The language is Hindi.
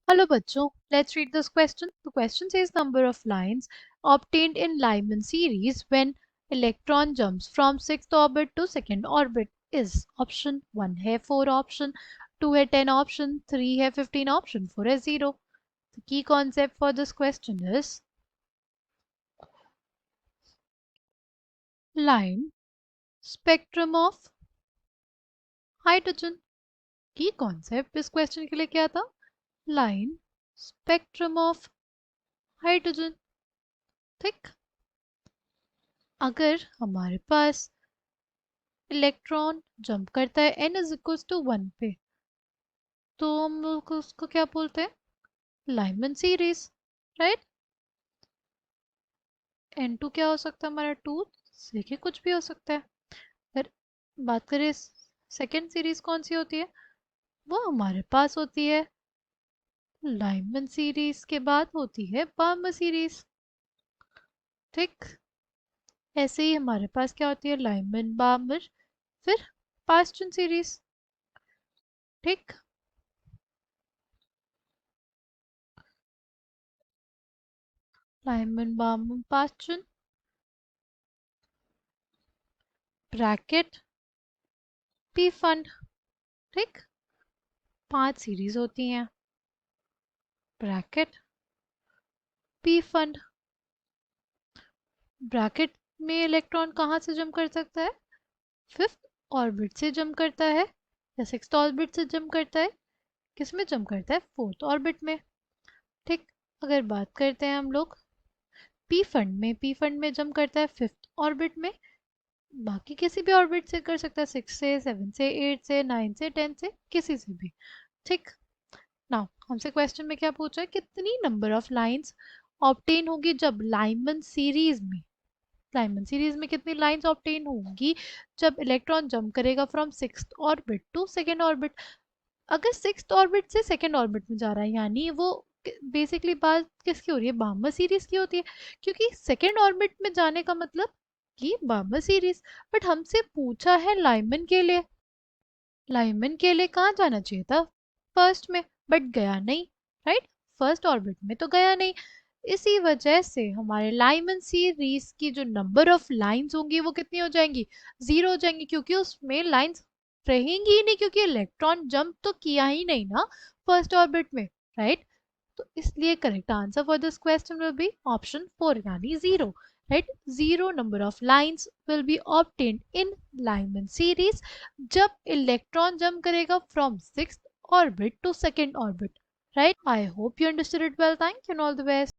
Hello bachcho, let's read this question. The question says number of lines obtained in Lyman series when electron jumps from 6th orbit to 2nd orbit is option 1 है 4 option 2 है 10 option 3 है 15 option 4 है 0. The key concept for this question is line spectrum of hydrogen. Key concept इस question के लिए क्या था? Line spectrum of hydrogen. ठीक, अगर हमारे पास इलेक्ट्रॉन जंप करता है n इज इक्वल टू 1 पे, तो हम लोग उसको क्या बोलते हैं? Lyman series, right. n2 क्या हो सकता है हमारा? 2 से कुछ भी हो सकता है. अगर बात करें सेकेंड सीरीज कौन सी होती है, वो हमारे पास होती है लाइमन सीरीज के बाद होती है बार्मर सीरीज. ठीक, ऐसे ही हमारे पास क्या होती है? लाइमन बार्मर फिर पास्टन सीरीज. ठीक, Lyman Barmer Paschen bracket P fund. ठीक, 5 सीरीज होती हैं. Bracket P fund. ब्रैकेट में इलेक्ट्रॉन कहाँ से जंप कर सकता है? 5th ऑर्बिट से जंप करता है या 6th ऑर्बिट से जंप करता है? किस में जंप करता है? 4th ऑर्बिट में. ठीक, अगर बात करते हैं हम लोग पी फंड में जंप करता है 5th ऑर्बिट में. बाकी किसी भी ऑर्बिट से कर सकता है, 6 से 7 से 8 से 9 से 10 से किसी से भी. ठीक, नाउ हमसे क्वेश्चन में क्या पूछा है? कितनी नंबर ऑफ लाइंस ऑब्टेन होगी जब लाइमन सीरीज में कितनी लाइंस ऑब्टेन होंगी जब इलेक्ट्रॉन जंप करेगा from 6th orbit to 2nd orbit. अगर 6th ऑर्बिट से 2nd ऑर्बिट में जा रहा है यानी वो बेसिकली बात किसकी हो रही है? बार्मर सीरीज की होती है, क्योंकि 2nd ऑर्बिट में जाने का मतलब कि बार्मर सीरीज. बट हमसे पूछा है लाइमन के लिए. लाइमन के लिए कहाँ जाना चाहिए था? फर्स्ट में, बट गया नहीं, राइट. फर्स्ट ऑर्बिट में तो गया नहीं. इसी वजह से हमारे लाइमन सीरीज की जो नंबर ऑफ लाइंस होंगी वो कितनी हो जाएंगी? 0 हो जाएंगी, क्योंकि उसमें लाइंस रहेंगी ही नहीं, क्योंकि इलेक्ट्रॉन जंप तो किया ही नहीं ना फर्स्ट ऑर्बिट में, राइट. तो इसलिए correct answer for this question will be option 4 यानी 0, right. 0 number of lines will be obtained in Lyman series जब इलेक्ट्रॉन जंप करेगा from 6th orbit to 2nd orbit, right? I hope you understood it well. Thank you and all the best.